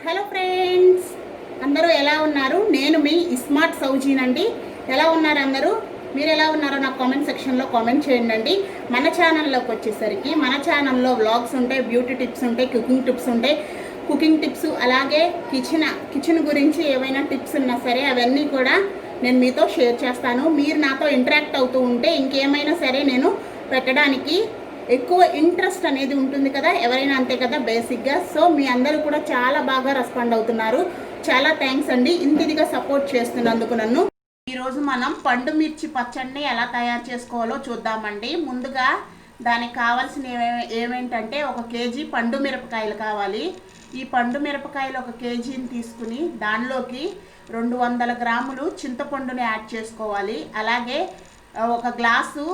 Hello friends, అందరూ ఎలా ఉన్నారు? నేను మీ స్మార్ట్ సౌజీనండి. ఎలా ఉన్నారు అందరూ? మీరు ఎలా ఉన్నారో నాకు కామెంట్ సెక్షన్లో కామెంట్ చేయండి. మన ఛానల్లోకి వచ్చేసరికి మన ఛానల్లో వ్లాగ్స్ ఉంటాయి, బ్యూటీ టిప్స్ ఉంటాయి, కుకింగ్ టిప్స్ అలాగే కిచెన్ గురించి ఏవైనా టిప్స్ ఉన్నా సరే అవన్నీ కూడా నేను మీతో షేర్ చేస్తాను. మీరు నాతో ఇంటరాక్ట్ అవుతూ ఉంటే ఇంకేమైనా సరే నేను పెట్టడానికి ఎక్కువ ఇంట్రెస్ట్ అనేది ఉంటుంది కదా, ఎవరైనా అంతే కదా బేసిక్గా. సో మీ అందరూ కూడా చాలా బాగా రెస్పాండ్ అవుతున్నారు. చాలా థ్యాంక్స్ అండి ఇంటిదిగా సపోర్ట్ చేస్తున్నందుకు నన్ను. ఈరోజు మనం పండు మిర్చి పచ్చడిని ఎలా తయారు చేసుకోవాలో చూద్దామండి. ముందుగా దానికి కావాల్సిన ఏమేంటంటే 1 కేజీ పండు మిరపకాయలు కావాలి. ఈ పండు మిరపకాయలు 1 కేజీని తీసుకుని దానిలోకి 200 గ్రాములు చింతపండుని యాడ్ చేసుకోవాలి. అలాగే 1 గ్లాసు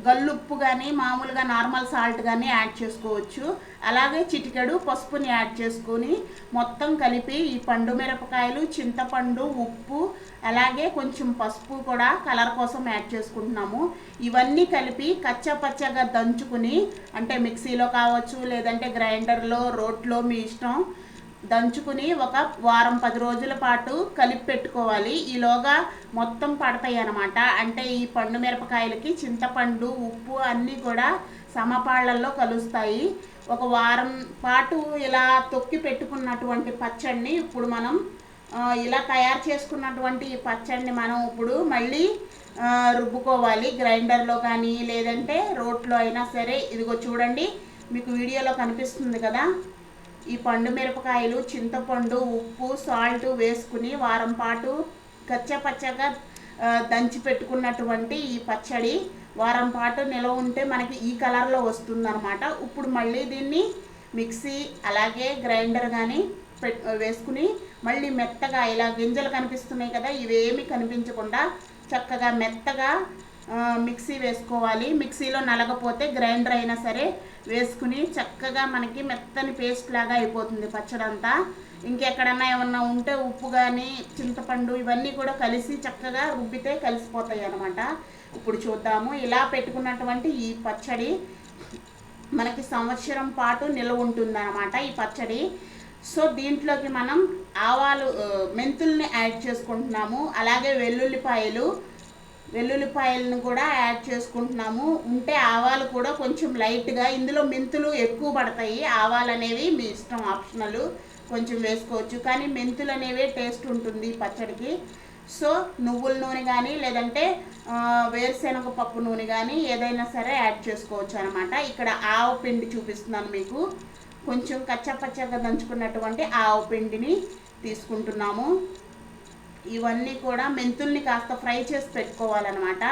గల్లుప్పు కానీ మామూలుగా నార్మల్ సాల్ట్ కానీ యాడ్ చేసుకోవచ్చు. అలాగే చిటికెడు పసుపుని యాడ్ చేసుకొని మొత్తం కలిపి ఈ పండు మిరపకాయలు, చింతపండు, ఉప్పు అలాగే కొంచెం పసుపు కూడా కలర్ కోసం యాడ్ చేసుకుంటున్నాము. ఇవన్నీ కలిపి కచ్చపచ్చగా దంచుకుని, అంటే మిక్సీలో కావచ్చు లేదంటే గ్రైండర్లో, రోట్లో మీ ఇష్టం, దంచుకుని 1 వారం 10 రోజుల పాటు కలిపి పెట్టుకోవాలి. ఈలోగా మొత్తం పడతాయి అన్నమాట. అంటే ఈ పండు మిరపకాయలకి చింతపండు, ఉప్పు అన్నీ కూడా సమపాళ్లలో కలుస్తాయి. 1 వారం పాటు ఇలా తొక్కి పెట్టుకున్నటువంటి పచ్చడిని ఇప్పుడు మనం ఇలా తయారు చేసుకున్నటువంటి ఈ పచ్చడిని మనం ఇప్పుడు మళ్ళీ రుబ్బుకోవాలి. గ్రైండర్లో కానీ లేదంటే రోట్లో అయినా సరే. ఇదిగో చూడండి, మీకు వీడియోలో కనిపిస్తుంది కదా, ఈ పండు మిరపకాయలు, చింతపండు, ఉప్పు, సాల్ట్ వేసుకుని వారం పాటు కచ్చపచ్చగా దంచి పెట్టుకున్నటువంటి ఈ పచ్చడి వారం పాటు నిల్వ ఉంటే మనకి ఈ కలర్లో వస్తుందన్నమాట. ఇప్పుడు మళ్ళీ దీన్ని మిక్సీ అలాగే గ్రైండర్ కానీ వేసుకుని మళ్ళీ మెత్తగా ఇలా గింజలు కనిపిస్తున్నాయి కదా, ఇవేమి కనిపించకుండా చక్కగా మెత్తగా మిక్సీ వేసుకోవాలి. మిక్సీలో నలగపోతే గ్రైండర్ అయినా సరే వేసుకుని చక్కగా మనకి మెత్తని పేస్ట్ లాగా అయిపోతుంది పచ్చడి అంతా. ఇంకెక్కడన్నా ఏమన్నా ఉంటే ఉప్పు కానీ చింతపండు ఇవన్నీ కూడా కలిసి చక్కగా రుబ్బితే కలిసిపోతాయి అన్నమాట. ఇప్పుడు చూద్దాము. ఇలా పెట్టుకున్నటువంటి ఈ పచ్చడి మనకి సంవత్సరం పాటు నిల్వ ఉంటుంది అన్నమాట ఈ పచ్చడి. సో దీంట్లోకి మనం మెంతుల్ని యాడ్ చేసుకుంటున్నాము. అలాగే వెల్లుల్లిపాయలను కూడా యాడ్ చేసుకుంటున్నాము. ఉంటే ఆవాలు కూడా కొంచెం లైట్గా, ఇందులో మెంతులు ఎక్కువ పడతాయి, ఆవాలు అనేవి మీ ఇష్టం, ఆప్షనల్, కొంచెం వేసుకోవచ్చు. కానీ మెంతులు అనేవి టేస్ట్ ఉంటుంది పచ్చడికి. సో నువ్వుల నూనె కానీ లేదంటే వేరుశనగ పప్పు నూనె కానీ ఏదైనా సరే యాడ్ చేసుకోవచ్చు అనమాట. ఇక్కడ ఆవు పిండి చూపిస్తున్నాను మీకు. కొంచెం కచ్చపచ్చగా దంచుకున్నటువంటి ఆవు పిండిని తీసుకుంటున్నాము. ఇవన్నీ కూడా మెంతుల్ని కాస్త ఫ్రై చేసి పెట్టుకోవాలన్నమాట.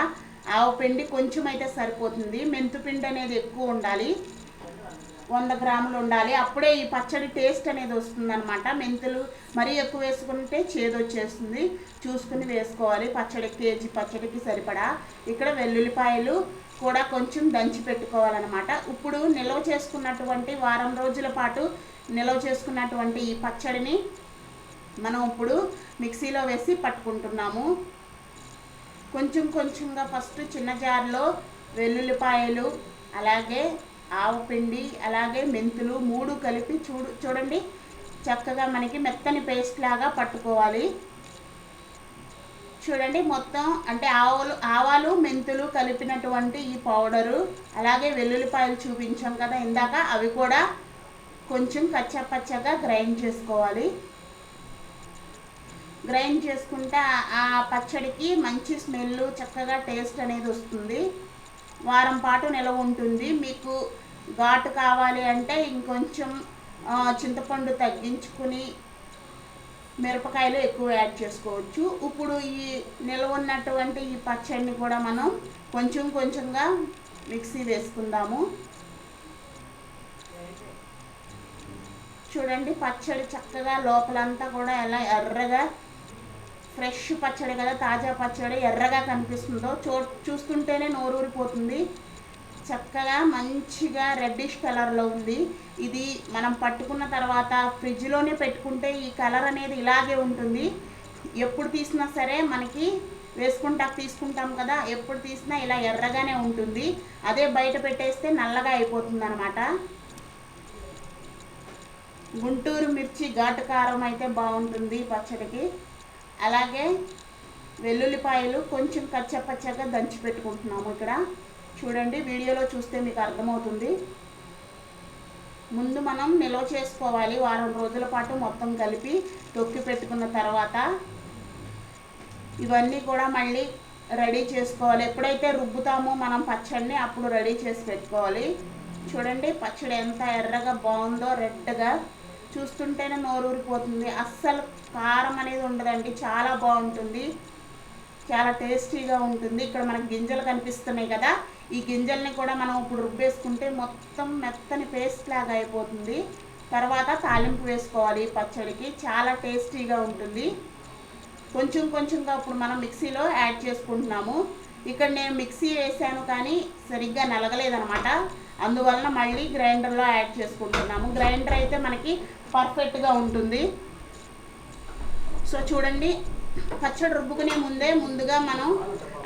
ఆవు పిండి కొంచెం అయితే సరిపోతుంది. మెంతు పిండి అనేది ఎక్కువ ఉండాలి, 100 గ్రాములు ఉండాలి. అప్పుడే ఈ పచ్చడి టేస్ట్ అనేది వస్తుందన్నమాట. మెంతులు మరీ ఎక్కువ వేసుకుంటే చేదు వచ్చేస్తుంది, చూసుకుని వేసుకోవాలి. కేజీ పచ్చడికి సరిపడా. ఇక్కడ వెల్లుల్లిపాయలు కూడా కొంచెం దంచి పెట్టుకోవాలన్నమాట. ఇప్పుడు నిల్వ చేసుకున్నటువంటి వారం రోజుల పాటు నిల్వ చేసుకున్నటువంటి ఈ పచ్చడిని మనం ఇప్పుడు మిక్సీలో వేసి పట్టుకుంటున్నాము. కొంచెంగా ఫస్ట్ చిన్న జార్లో వెల్లుల్లిపాయలు అలాగే ఆవు పిండి అలాగే మెంతులు 3 కలిపి చూడండి చక్కగా మనకి మెత్తని పేస్ట్ లాగా పట్టుకోవాలి. చూడండి మొత్తం, అంటే ఆవాలు మెంతులు కలిపినటువంటి ఈ పౌడరు అలాగే వెల్లుల్లిపాయలు చూపించాం కదా ఇందాక, అవి కూడా కొంచెం కచ్చపచ్చగా గ్రైండ్ చేసుకోవాలి. గ్రైండ్ చేసుకుంటే ఆ పచ్చడికి మంచి స్మెల్, చక్కగా టేస్ట్ అనేది వస్తుంది. వారం పాటు నిల్వ ఉంటుంది. మీకు ఘాటు కావాలి అంటే ఇంకొంచెం చింతపండు తగ్గించుకుని మిరపకాయలు ఎక్కువ యాడ్ చేసుకోవచ్చు. ఇప్పుడు ఈ నిల్వ ఉన్నటువంటి ఈ పచ్చడిని కూడా మనం కొంచెంగా మిక్సీ వేసుకుందాము. చూడండి పచ్చడి చక్కగా లోపలంతా కూడా ఎలా ఎర్రగా, ఫ్రెష్ పచ్చడి కదా, తాజా పచ్చడి ఎర్రగా కనిపిస్తుందో చూస్తుంటేనే నోరూరిపోతుంది. చక్కగా మంచిగా రెడ్డిష్ కలర్లో ఉంది. ఇది మనం పట్టుకున్న తర్వాత ఫ్రిడ్జ్లోనే పెట్టుకుంటే ఈ కలర్ అనేది ఇలాగే ఉంటుంది. ఎప్పుడు తీసినా సరే మనకి తీసుకుంటాం కదా, ఎప్పుడు తీసినా ఇలా ఎర్రగానే ఉంటుంది. అదే బయట పెట్టేస్తే నల్లగా అయిపోతుంది అన్నమాట. గుంటూరు మిర్చి ఘాటు కారం అయితే బాగుంటుంది పచ్చడికి. అలాగే వెల్లుల్లిపాయలు కొంచెం కచ్చపచ్చగా దంచి పెట్టుకుంటున్నాము ఇక్కడ. చూడండి, వీడియోలో చూస్తే మీకు అర్థమవుతుంది. ముందు మనం నిల్వ చేసుకోవాలి వారం రోజుల పాటు మొత్తం కలిపి తొక్కి పెట్టుకున్న తర్వాత ఇవన్నీ కూడా మళ్ళీ రెడీ చేసుకోవాలి. ఎప్పుడైతే రుబ్బుతామో మనం పచ్చడిని అప్పుడు రెడీ చేసి పెట్టుకోవాలి. చూడండి పచ్చడి ఎంత ఎర్రగా బాగుందో, రెడ్గా చూస్తుంటేనే నోరూరిపోతుంది. అస్సలు కారం అనేది ఉండదండి, చాలా బాగుంటుంది, చాలా టేస్టీగా ఉంటుంది. ఇక్కడ మనకు గింజలు కనిపిస్తున్నాయి కదా, ఈ గింజల్ని కూడా మనం ఇప్పుడు రుబ్బేసుకుంటే మొత్తం మెత్తని పేస్ట్ లాగా అయిపోతుంది. తర్వాత తాలింపు వేసుకోవాలి పచ్చడికి, చాలా టేస్టీగా ఉంటుంది. కొంచెం కొంచెంగా ఇప్పుడు మనం మిక్సీలో యాడ్ చేసుకుంటున్నాము. ఇక్కడ నేను మిక్సీ వేసాను కానీ సరిగ్గా నలగలేదనమాట, అందువలన మళ్ళీ గ్రైండర్లో యాడ్ చేసుకుంటున్నాము. గ్రైండర్ అయితే మనకి పర్ఫెక్ట్గా ఉంటుంది. సో చూడండి, పచ్చడి రుబ్బుకునే ముందుగా మనం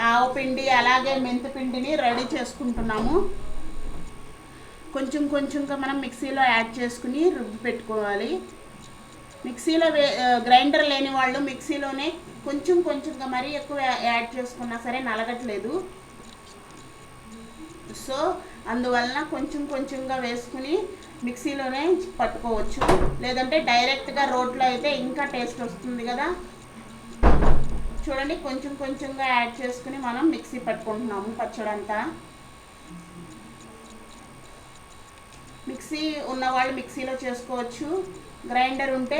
ఆవు పిండి అలాగే మెంతి పిండిని రెడీ చేసుకుంటున్నాము. కొంచెం కొంచెంగా మనం మిక్సీలో యాడ్ చేసుకుని రుబ్బి పెట్టుకోవాలి. మిక్సీలో గ్రైండర్ లేని వాళ్ళు మిక్సీలోనే కొంచెం కొంచెంగా మరీ ఎక్కువ యాడ్ చేసుకున్నా సరే నలగట్లేదు. సో అందువలన కొంచెం కొంచెంగా వేసుకుని మిక్సీలోనే పట్టుకోవచ్చు, లేదంటే డైరెక్ట్గా రోట్లో అయితే ఇంకా టేస్ట్ వస్తుంది కదా. చూడండి, కొంచెం కొంచెంగా యాడ్ చేసుకుని మనం మిక్సీ పట్టుకుంటున్నాము పచ్చడంతా. మిక్సీ ఉన్నవాళ్ళు మిక్సీలో చేసుకోవచ్చు, గ్రైండర్ ఉంటే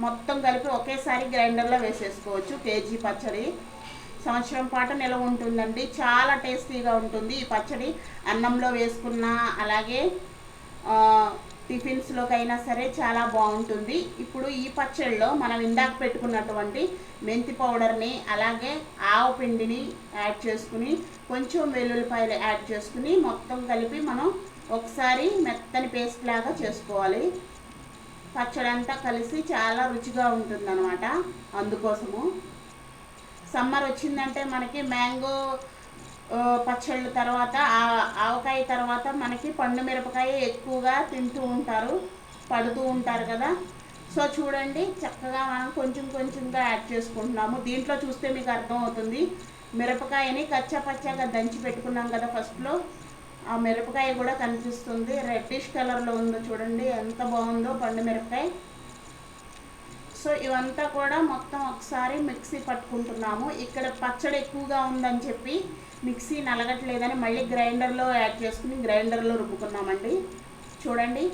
మొత్తం కలిపి ఒకేసారి గ్రైండర్లో వేసేసుకోవచ్చు. కేజీ పచ్చడి సంవత్సరం పాటు నిల్వ ఉంటుందండి, చాలా టేస్టీగా ఉంటుంది ఈ పచ్చడి. అన్నంలో వేసుకున్నా అలాగే టిఫిన్స్లోకైనా సరే చాలా బాగుంటుంది. ఇప్పుడు ఈ పచ్చడిలో మనం ఇందాక పెట్టుకున్నటువంటి మెంతి పౌడర్ని అలాగే ఆవు పిండిని యాడ్ చేసుకుని కొంచెం వెల్లుల్లిపాయలు యాడ్ చేసుకుని మొత్తం కలిపి మనం ఒకసారి మెత్తని పేస్ట్ లాగా చేసుకోవాలి. పచ్చడి అంతా కలిసి చాలా రుచిగా ఉంటుందన్నమాట. అందుకోసము సమ్మర్ వచ్చిందంటే మనకి మ్యాంగో పచ్చళ్ళు తర్వాత ఆవకాయ తర్వాత మనకి పండు మిరపకాయ ఎక్కువగా తింటూ ఉంటారు, పడుతూ ఉంటారు కదా. సో చూడండి, చక్కగా మనం కొంచెం కొంచెంగా యాడ్ చేసుకుంటున్నాము. దీంట్లో చూస్తే మీకు అర్థమవుతుంది, మిరపకాయని కచ్చపచ్చగా దంచి పెట్టుకున్నాం కదా ఫస్ట్లో, ఆ మిరపకాయ కూడా కనిపిస్తుంది, రెడ్డిష్ కలర్లో ఉందో చూడండి ఎంత బాగుందో పండు మిరపకాయ. సో ఇవంతా కూడా మొత్తం ఒకసారి మిక్సీ పట్టుకుంటున్నాము. ఇక్కడ పచ్చడి ఎక్కువగా ఉందని చెప్పి మిక్సీ నలగట్లేదని మళ్ళీ గ్రైండర్లో యాడ్ చేసుకుని గ్రైండర్లో రుబ్బుకున్నామండి. చూడండి,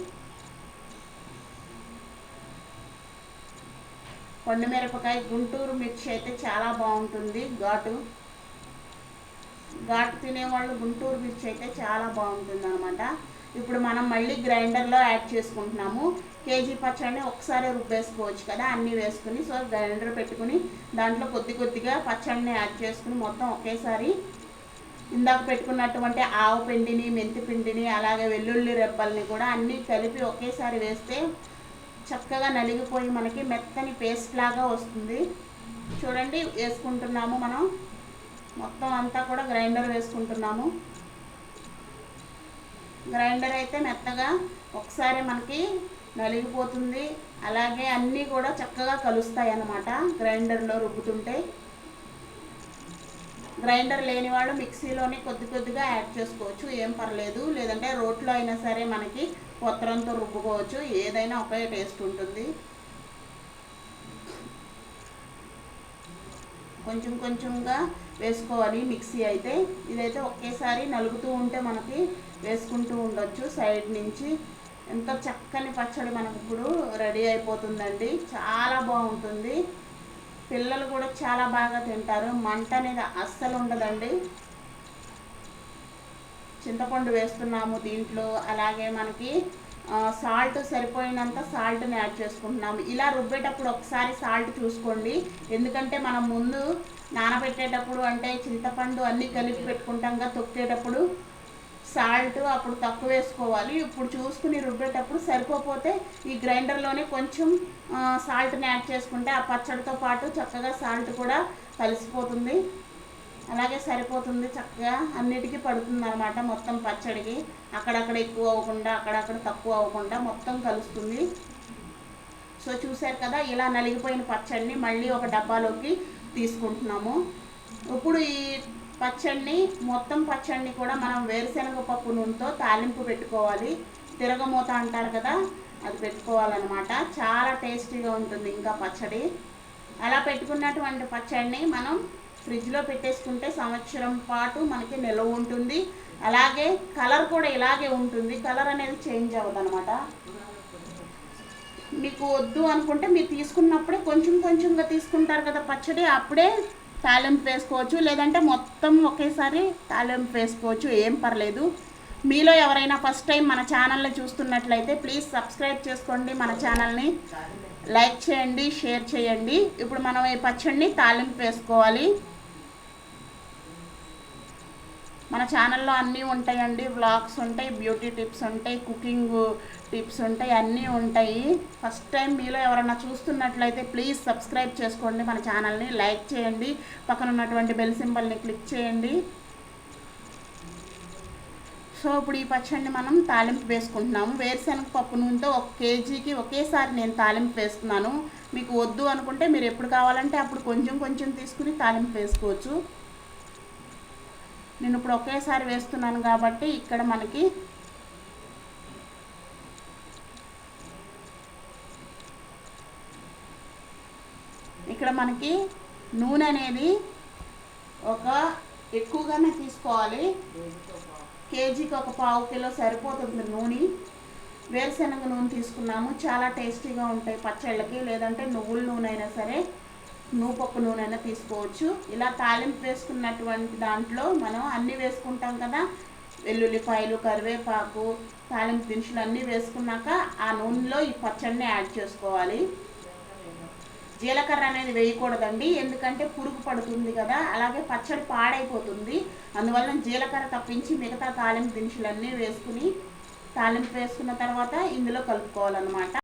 పండు మిరపకాయ గుంటూరు మిర్చి అయితే చాలా బాగుంటుంది. ఘాటు తినేవాళ్ళు గుంటూరు మిర్చి అయితే చాలా బాగుంటుంది అనమాట. ఇప్పుడు మనం మళ్ళీ గ్రైండర్లో యాడ్ చేసుకుంటున్నాము. కేజీ పచ్చడిని ఒకసారి రుబ్బేసుకోవచ్చు కదా అన్నీ వేసుకుని. సో గ్రైండర్ పెట్టుకుని దాంట్లో కొద్ది కొద్దిగా పచ్చడిని యాడ్ చేసుకుని మొత్తం ఒకేసారి ఇందాక పెట్టుకున్నటువంటి ఆవు పిండిని మెంతి పిండిని అలాగే వెల్లుల్లి రెబ్బల్ని కూడా అన్నీ కలిపి ఒకేసారి వేస్తే చక్కగా నలిగిపోయి మనకి మెత్తని పేస్ట్ లాగా వస్తుంది. చూడండి, వేసుకుంటున్నాము మనం మొత్తం అంతా కూడా గ్రైండర్ వేసుకుంటున్నాము. గ్రైండర్ అయితే మెత్తగా ఒకసారి మనకి నలిగిపోతుంది, అలాగే అన్నీ కూడా చక్కగా కలుస్తాయి అన్నమాట గ్రైండర్లో రుబ్బుతుంటే. గ్రైండర్ లేని వాళ్ళు మిక్సీలోనే కొద్ది కొద్దిగా యాడ్ చేసుకోవచ్చు, ఏం పర్లేదు. లేదంటే రోట్లో అయినా సరే మనకి కొత్తరంతో రుబ్బుకోవచ్చు, ఏదైనా ఒకే టేస్ట్ ఉంటుంది. కొంచెం కొంచెంగా వేసుకోవాలి మిక్సీ అయితే. ఇదైతే ఒకేసారి నలుగుతూ ఉంటే మనకి వేసుకుంటూ ఉండొచ్చు సైడ్ నుంచి. ఎంతో చక్కని పచ్చడి మనకు ఇప్పుడు రెడీ అయిపోతుందండి, చాలా బాగుంటుంది. పిల్లలు కూడా చాలా బాగా తింటారు, మంట అనేది అస్సలు ఉండదండి. చింతపండు వేస్తున్నాము దీంట్లో, అలాగే మనకి సాల్ట్ సరిపోయినంత సాల్ట్ని యాడ్ చేసుకుంటున్నాము. ఇలా రుబ్బేటప్పుడు ఒకసారి సాల్ట్ చూసుకోండి, ఎందుకంటే మనం ముందు నానబెట్టేటప్పుడు అంటే చింతపండు అన్నీ కలిపి పెట్టుకుంటాం కదా, తొక్కేటప్పుడు సాల్ట్ అప్పుడు తక్కువ వేసుకోవాలి. ఇప్పుడు చూసుకుని రుబ్బేటప్పుడు సరిపోతే ఈ గ్రైండర్లోనే కొంచెం సాల్ట్ని యాడ్ చేసుకుంటే ఆ పచ్చడితో పాటు చక్కగా సాల్ట్ కూడా కలిసిపోతుంది, అలాగే సరిపోతుంది, చక్కగా అన్నిటికీ పడుతుంది అన్నమాట. మొత్తం పచ్చడికి అక్కడక్కడ ఎక్కువ అవ్వకుండా అక్కడక్కడ తక్కువ అవ్వకుండా మొత్తం కలుస్తుంది. సో చూసారు కదా, ఇలా నలిగిపోయిన పచ్చడిని మళ్ళీ ఒక డబ్బాలోకి తీసుకుంటున్నాము. ఇప్పుడు ఈ పచ్చడిని మొత్తం పచ్చడిని కూడా మనం వేరుశనగ పప్పు నూనెతో తాలింపు పెట్టుకోవాలి. తిరగమూత అంటారు కదా, అది పెట్టుకోవాలన్నమాట. చాలా టేస్టీగా ఉంటుంది ఇంకా పచ్చడి. అలా పెట్టుకున్నటువంటి పచ్చడిని మనం ఫ్రిడ్జ్లో పెట్టేసుకుంటే సంవత్సరం పాటు మనకి నిల్వ ఉంటుంది. అలాగే కలర్ కూడా ఇలాగే ఉంటుంది, కలర్ అనేది చేంజ్ అవ్వదు అనమాట. మీకు వద్దు అనుకుంటే మీరు తీసుకున్నప్పుడే కొంచెం కొంచెంగా తీసుకుంటారు కదా పచ్చడి, అప్పుడే తాలింపు వేసుకోవచ్చు. లేదంటే మొత్తం ఒకేసారి తాలింపు వేసుకోవచ్చు, ఏం పర్లేదు. మీలో ఎవరైనా ఫస్ట్ టైం మన ఛానల్ని చూస్తున్నట్లయితే ప్లీజ్ సబ్స్క్రైబ్ చేసుకోండి మన ఛానల్ని, లైక్ చేయండి, షేర్ చేయండి. ఇప్పుడు మనం ఈ పచ్చడిని తాలింపు వేసుకోవాలి. మన ఛానల్లో అన్నీ ఉంటాయండి, వ్లాగ్స్ ఉంటాయి, బ్యూటీ టిప్స్ ఉంటాయి, కుకింగ్ టిప్స్ ఉంటాయి, అన్నీ ఉంటాయి. ఫస్ట్ టైం మీలో ఎవరైనా చూస్తున్నట్లయితే ప్లీజ్ సబ్స్క్రైబ్ చేసుకోండి మన ఛానల్ని, లైక్ చేయండి, పక్కన ఉన్నటువంటి బెల్ సింబల్ని క్లిక్ చేయండి. సో ఇప్పుడు ఈ పచ్చడిని మనం తాలింపు వేసుకుంటున్నాము. వేరుశనగ పప్పు నూనెతో 1 కేజీకి ఒకేసారి నేను తాలింపు వేస్తున్నాను. మీకు వద్దు అనుకుంటే మీరు ఎప్పుడు కావాలంటే అప్పుడు కొంచెం కొంచెం తీసుకుని తాలింపు వేసుకోవచ్చు. నేను ఇప్పుడు ఒకేసారి వేస్తున్నాను కాబట్టి ఇక్కడ మనకి నూనె అనేది ఎక్కువగానే తీసుకోవాలి. కేజీకి 1/4 కిలో సరిపోతుంది నూనె. వేరుశనగ నూనె తీసుకున్నాము, చాలా టేస్టీగా ఉంటాయి పచ్చళ్ళకి. లేదంటే నువ్వుల నూనె అయినా సరే, నూపప్పు నూనె అయినా తీసుకోవచ్చు. ఇలా తాలింపు వేసుకున్నటువంటి దాంట్లో మనం అన్నీ వేసుకుంటాం కదా, వెల్లుల్లిపాయలు, కరివేపాకు, తాలింపు దినుసులు అన్నీ వేసుకున్నాక ఆ నూనెలో ఈ పచ్చడిని యాడ్ చేసుకోవాలి. జీలకర్ర అనేది వేయకూడదండి, ఎందుకంటే పురుగు పడుతుంది కదా, అలాగే పచ్చడి పాడైపోతుంది. అందువల్ల జీలకర్ర తప్పించి మిగతా తాలింపు దినుసులన్నీ వేసుకుని తాలింపు వేసుకున్న తర్వాత ఇందులో కలుపుకోవాలన్నమాట.